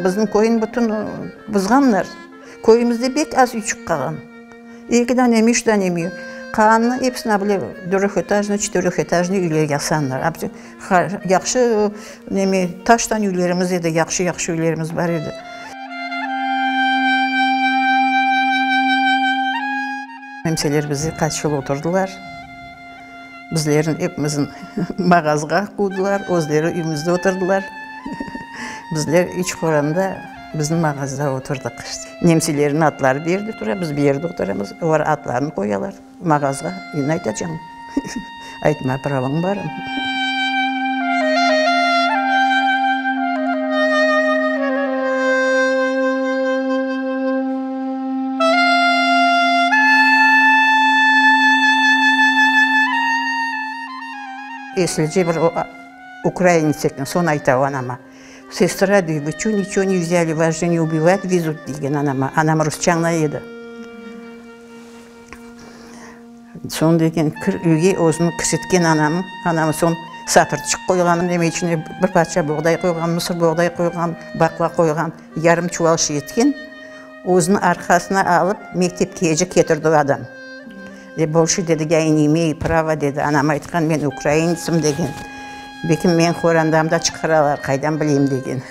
біздің койын бүтін бұзғанлар. Койымызда бек аз үйчік қалған. 2-дан еми, 3-дан еми. Қағанны епсін абылы 4-этажны, 4-этажны үйлер ясанлар. Яқшы таштан үйлеріміз еді, яқшы үйлеріміз бар еді. Мемселер бізде қат жыл отырдылар. Біздерін епімізін мағазға қудылар, өздері үйімізде отырдылар. Біздер үш қоранда біздің мағазда отырдық. Немселерін атлары берді тұра, біз берді отырамыз. Олар атларын қоялар. Мағазға үйін айтacağım. Айтма правың барым. Если бір украинец екен, соны айтау анама. Сестра, вы что, ничего не взяли, вас же не убивать, везут, деген анама. Анам русчаңна еді. Сон деген үйге өзінің кісеткен анамы сон сатыртшық қойған, немечіне бір патша боғдай қойған, мысыр боғдай қойған, бақла қойған, ярым чуалшы еткен, өзінің арқасына алып, мектепке кетірді адам. Больше деді, я не имею права, деді. Анам айтқан, мен украинцым деген. Бекім мен қорандамда чықыралар, қайдан білейм деген.